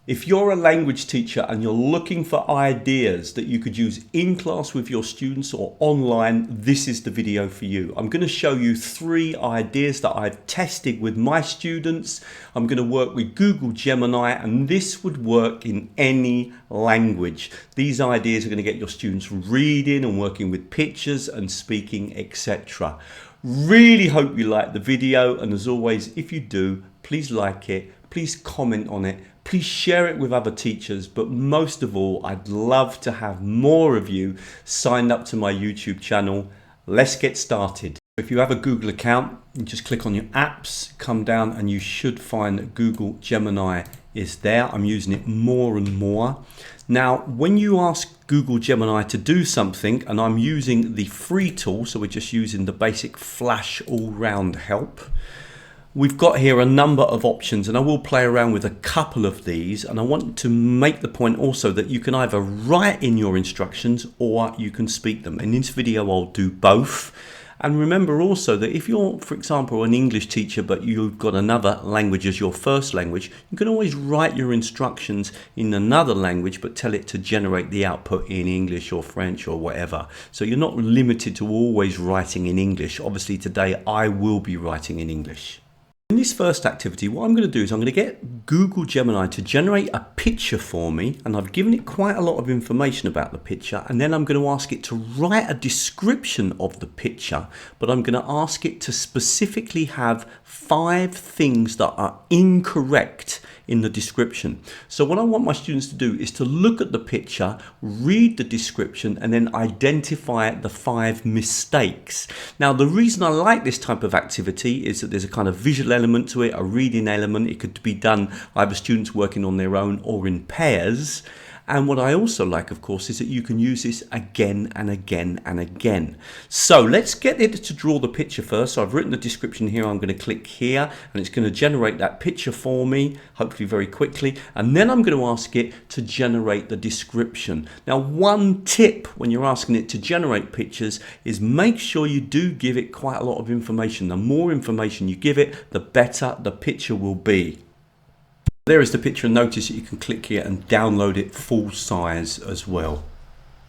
If you're a language teacher and you're looking for ideas that you could use in class with your students or online, this is the video for you. I'm going to show you 3 ideas that I've tested with my students. I'm going to work with Google Gemini, and this would work in any language. These ideas are going to get your students reading and working with pictures and speaking, etc. Really hope you like the video, and as always, if you do, please like it, please comment on it, please share it with other teachers, but most of all, I'd love to have more of you signed up to my YouTube channel. Let's get started. If you have a Google account, you just click on your apps, come down, and you should find that Google Gemini is there. I'm using it more and more. Now, when you ask Google Gemini to do something, and I'm using the free tool, so we're just using the basic Flash all-round help, we've got here a number of options, and I will play around with a couple of these, and I want to make the point also that you can either write in your instructions or you can speak them. In this video I'll do both. And remember also that if you're, for example, an English teacher but you've got another language as your first language, you can always write your instructions in another language but tell it to generate the output in English or French or whatever. So you're not limited to always writing in English. Obviously today I will be writing in English. In this first activity, what I'm going to do is I'm going to get Google Gemini to generate a picture for me, and I've given it quite a lot of information about the picture, and then I'm going to ask it to write a description of the picture, but I'm going to ask it to specifically have 5 things that are incorrect in the description. So what I want my students to do is to look at the picture, read the description, and then identify the 5 mistakes. Now, the reason I like this type of activity is that there's a kind of visual element to it, a reading element. It could be done either students working on their own or in pairs. And what I also like, of course, is that you can use this again and again and again. So let's get it to draw the picture first. So I've written the description here. I'm going to click here and it's going to generate that picture for me, hopefully very quickly. And then I'm going to ask it to generate the description. Now, one tip when you're asking it to generate pictures is make sure you do give it quite a lot of information. The more information you give it, the better the picture will be. There is the picture, and notice that you can click here and download it full size as well.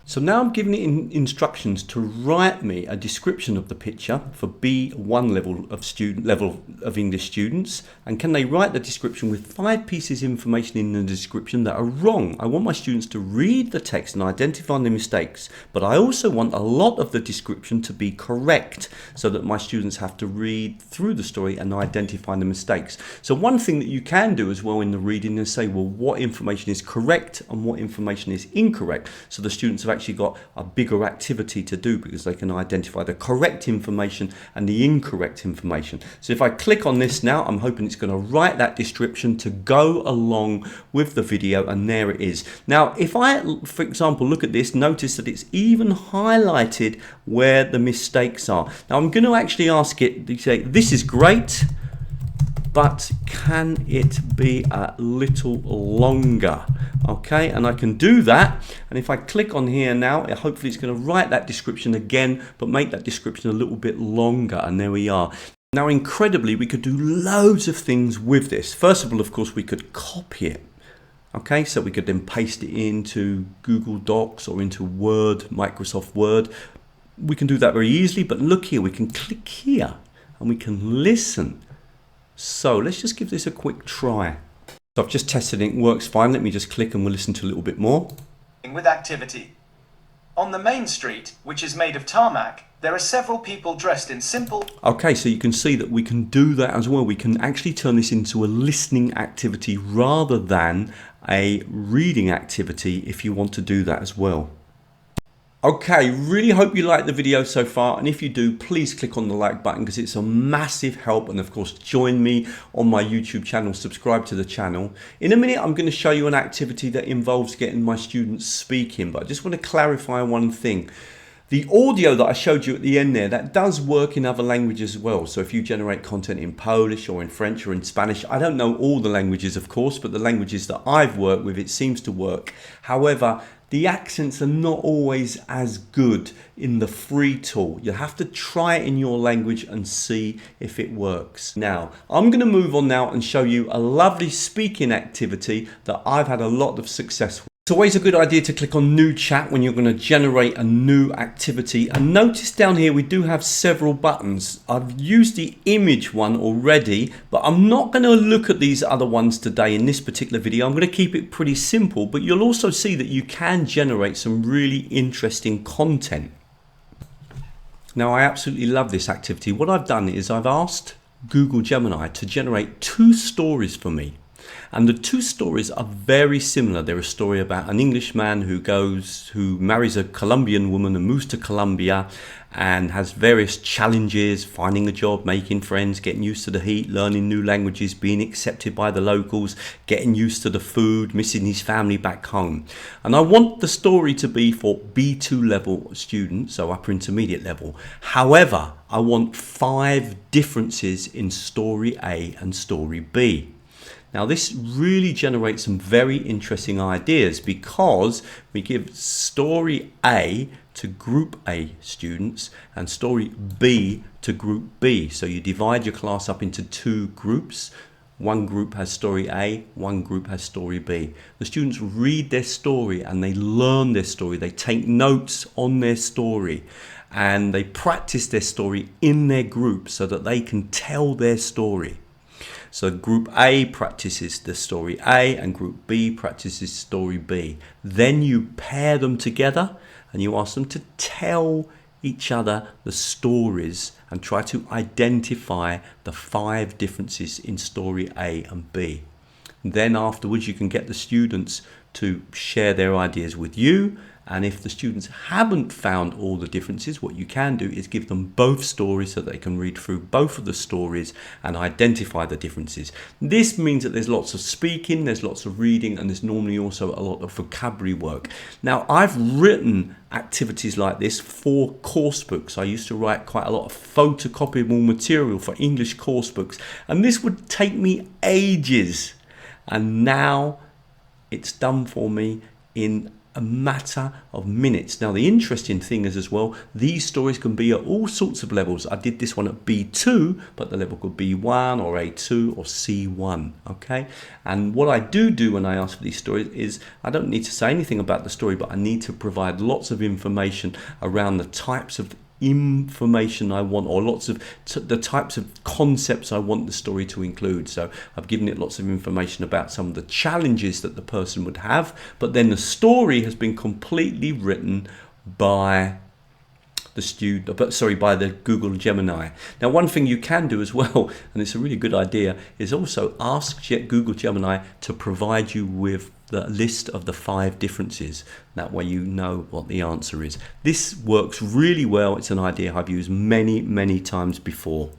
So now I'm giving it instructions to write me a description of the picture for B1 level of English students. And can they write the description with 5 pieces of information in the description that are wrong? I want my students to read the text and identify the mistakes, but I also want a lot of the description to be correct so that my students have to read through the story and identify the mistakes. So one thing that you can do as well in the reading is say, well, what information is correct and what information is incorrect, so the students have actually got a bigger activity to do because they can identify the correct information and the incorrect information. So if I click on this now, I'm hoping it's going to write that description to go along with the video, and there it is. Now, if I, for example, look at this, notice that it's even highlighted where the mistakes are. Now, I'm going to actually ask it to say, this is great, but can it be a little longer? Okay, and I can do that, and if I click on here now, hopefully it's going to write that description again, but make that description a little bit longer, and there we are. Now, incredibly, we could do loads of things with this. First of all, of course, we could copy it. Okay, so we could then paste it into Google Docs or into Word, Microsoft Word. We can do that very easily, but look here, we can click here and we can listen. So let's just give this a quick try. So I've just tested it, works fine. Let me just click and we'll listen to a little bit more. With activity. On the main street, which is made of tarmac, there are several people dressed in simple... Okay, so you can see that we can do that as well. We can actually turn this into a listening activity rather than a reading activity if you want to do that as well. Okay, really hope you liked the video so far, and if you do, please click on the like button because it's a massive help, and of course join me on my YouTube channel, subscribe to the channel. In a minute I'm going to show you an activity that involves getting my students speaking, but I just want to clarify one thing. The audio that I showed you at the end there, that does work in other languages as well. So if you generate content in Polish or in French or in Spanish, I don't know all the languages, of course, but the languages that I've worked with, it seems to work. However, the accents are not always as good in the free tool. You have to try it in your language and see if it works. Now, I'm going to move on now and show you a lovely speaking activity that I've had a lot of success with. It's always a good idea to click on new chat when you're going to generate a new activity, and notice down here we do have several buttons. I've used the image one already, but I'm not going to look at these other ones today in this particular video. I'm going to keep it pretty simple, but you'll also see that you can generate some really interesting content. Now, I absolutely love this activity. What I've done is I've asked Google Gemini to generate 2 stories for me. And the 2 stories are very similar. They're a story about an Englishman who marries a Colombian woman and moves to Colombia and has various challenges, finding a job, making friends, getting used to the heat, learning new languages, being accepted by the locals, getting used to the food, missing his family back home. And I want the story to be for B2 level students, so upper intermediate level. However, I want 5 differences in story A and story B. Now, this really generates some very interesting ideas because we give story A to group A students and story B to group B. So you divide your class up into 2 groups. One group has story A, one group has story B. The students read their story and they learn their story. They take notes on their story and they practice their story in their group so that they can tell their story. So group A practices the story A and group B practices story B. Then you pair them together and you ask them to tell each other the stories and try to identify the 5 differences in story A and B. Then afterwards you can get the students to share their ideas with you. And if the students haven't found all the differences, what you can do is give them both stories so they can read through both of the stories and identify the differences. This means that there's lots of speaking, there's lots of reading, and there's normally also a lot of vocabulary work. Now, I've written activities like this for course books. I used to write quite a lot of photocopyable material for English course books, and this would take me ages. And now it's done for me in a matter of minutes. Now, the interesting thing is as well, these stories can be at all sorts of levels. I did this one at B2, but the level could be B1 or A2 or C1. Okay, and what I do when I ask for these stories is I don't need to say anything about the story, but I need to provide lots of information around the types of information I want, or lots of the types of concepts I want the story to include. So I've given it lots of information about some of the challenges that the person would have, but then the story has been completely written by by the Google Gemini. Now, one thing you can do as well, and it's a really good idea, is also ask Google Gemini to provide you with the list of the 5 differences. That way you know what the answer is. This works really well. It's an idea I've used many times before.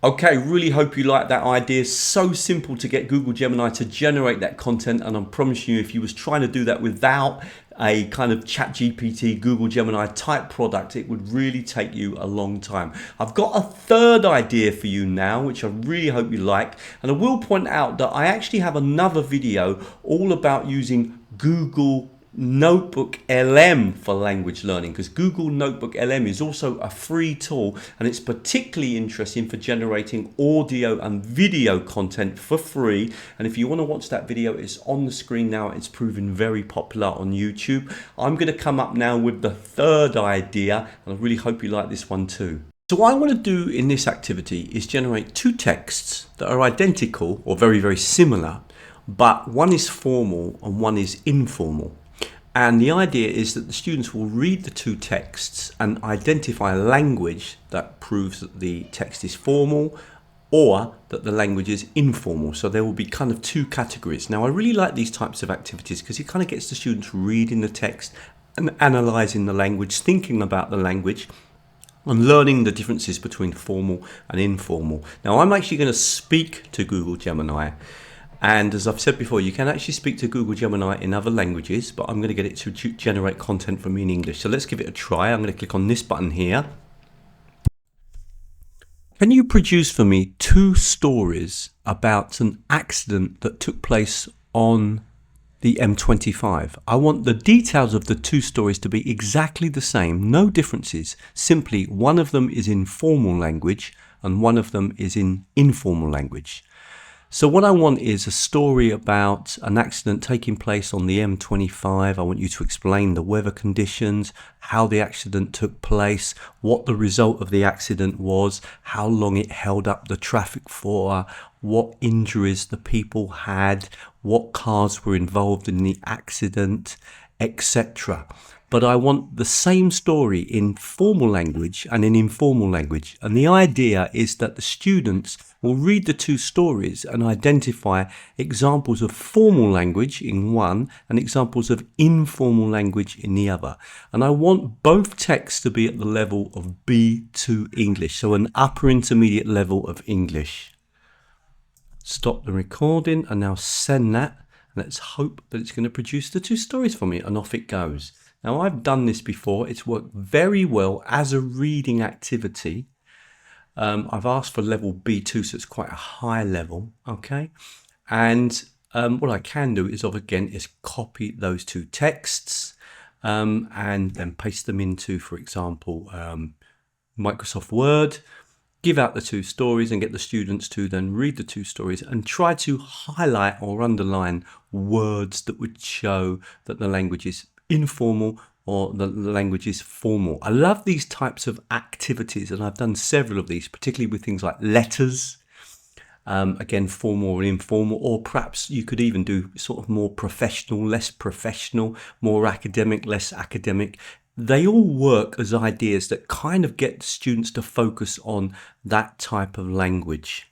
Okay, really hope you like that idea. So simple to get Google Gemini to generate that content, and I'm promising you, if you was trying to do that without a kind of ChatGPT, Google Gemini type product, it would really take you a long time. I've got a 3rd idea for you now, which I really hope you like, and I will point out that I actually have another video all about using Google NotebookLM for language learning, because Google NotebookLM is also a free tool, and it's particularly interesting for generating audio and video content for free. And if you want to watch that video, it's on the screen now. It's proven very popular on YouTube. I'm going to come up now with the 3rd idea, and I really hope you like this one too. So what I want to do in this activity is generate 2 texts that are identical or very similar, but one is formal and one is informal. And the idea is that the students will read the 2 texts and identify a language that proves that the text is formal or that the language is informal. So there will be kind of 2 categories. Now, I really like these types of activities because it kind of gets the students reading the text and analysing the language, thinking about the language, and learning the differences between formal and informal. Now, I'm actually going to speak to Google Gemini, And as I've said before, you can actually speak to Google Gemini in other languages, but I'm going to get it to generate content for me in English. So let's give it a try. I'm going to click on this button here. Can you produce for me 2 stories about an accident that took place on the M25? I want the details of the 2 stories to be exactly the same, no differences. Simply one of them is in formal language and one of them is in informal language. So what I want is a story about an accident taking place on the M25. I want you to explain the weather conditions, how the accident took place, what the result of the accident was, how long it held up the traffic for, what injuries the people had, what cars were involved in the accident, etc. But I want the same story in formal language and in informal language. And the idea is that the students will read the 2 stories and identify examples of formal language in one and examples of informal language in the other. And I want both texts to be at the level of B2 English, so an upper intermediate level of English. Stop the recording and now send that. Let's hope that it's going to produce the 2 stories for me, and off it goes. Now, I've done this before. It's worked very well as a reading activity. I've asked for level B2, so it's quite a high level, okay? And what I can do is, again, is copy those 2 texts and then paste them into, for example, Microsoft Word, give out the 2 stories and get the students to then read the 2 stories and try to highlight or underline words that would show that the language is informal or the language is formal. I love these types of activities, and I've done several of these, particularly with things like letters, again, formal or informal, or perhaps you could even do sort of more professional, less professional, more academic, less academic. They all work as ideas that kind of get students to focus on that type of language.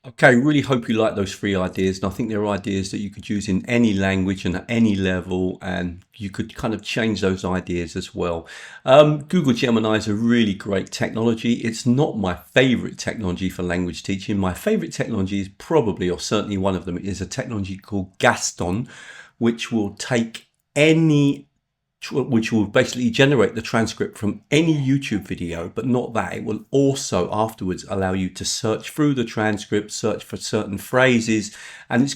Okay, really hope you like those 3 ideas, and I think they're ideas that you could use in any language and at any level, and you could kind of change those ideas as well. Google Gemini is a really great technology. It's not my favorite technology for language teaching. My favorite technology is probably, or certainly one of them, is a technology called Gaston, which will basically generate the transcript from any YouTube video, but not that. It will also afterwards allow you to search through the transcript, search for certain phrases, and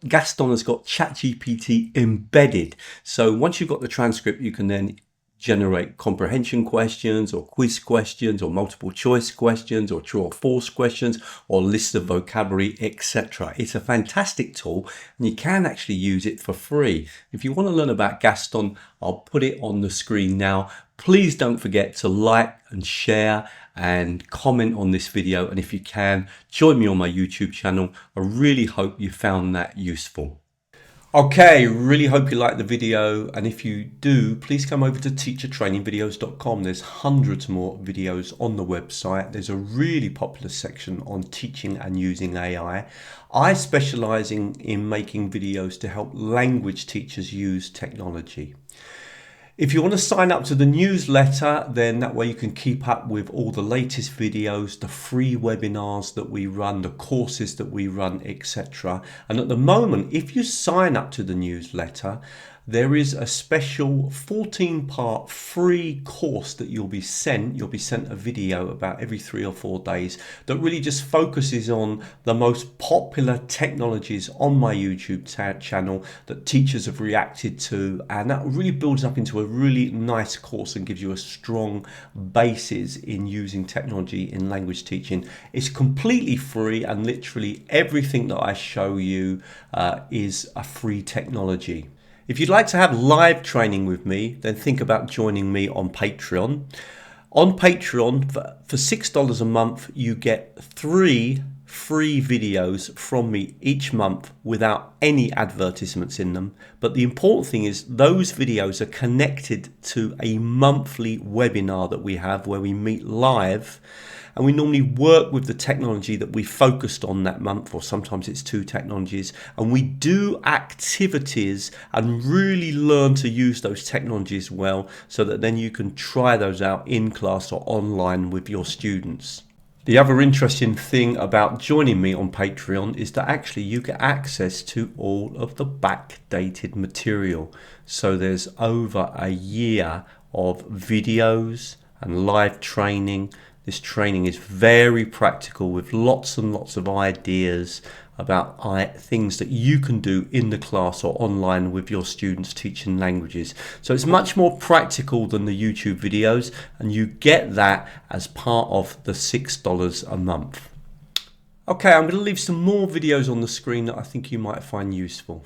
Gaston has got ChatGPT embedded. So once you've got the transcript, you can then generate comprehension questions or quiz questions or multiple choice questions or true or false questions or lists of vocabulary, etc. It's a fantastic tool, and you can actually use it for free. If you want to learn about Gaston, I'll put it on the screen now. Please don't forget to like and share and comment on this video, and if you can, join me on my YouTube channel. I really hope you found that useful. Okay, really hope you liked the video, and if you do, please come over to teachertrainingvideos.com. There's hundreds more videos on the website. There's a really popular section on teaching and using AI. I specialize in making videos to help language teachers use technology. If you want to sign up to the newsletter, then that way you can keep up with all the latest videos, the free webinars that we run, the courses that we run, etc. And at the moment, if you sign up to the newsletter, there is a special 14-part free course that you'll be sent. You'll be sent a video about every 3 or 4 days that really just focuses on the most popular technologies on my YouTube channel that teachers have reacted to, and that really builds up into a really nice course and gives you a strong basis in using technology in language teaching. It's completely free, and literally everything that I show you is a free technology. If you'd like to have live training with me, then think about joining me on Patreon. On Patreon, for $6 a month, you get 3 free videos from me each month without any advertisements in them. But the important thing is those videos are connected to a monthly webinar that we have where we meet live, and we normally work with the technology that we focused on that month, or sometimes it's 2 technologies, and we do activities and really learn to use those technologies well, so that then you can try those out in class or online with your students. The other interesting thing about joining me on Patreon is that actually you get access to all of the backdated material. So there's over a year of videos and live training. This training is very practical with lots and lots of ideas about things that you can do in the class or online with your students teaching languages. So it's much more practical than the YouTube videos, and you get that as part of the $6 a month. Okay, I'm going to leave some more videos on the screen that I think you might find useful.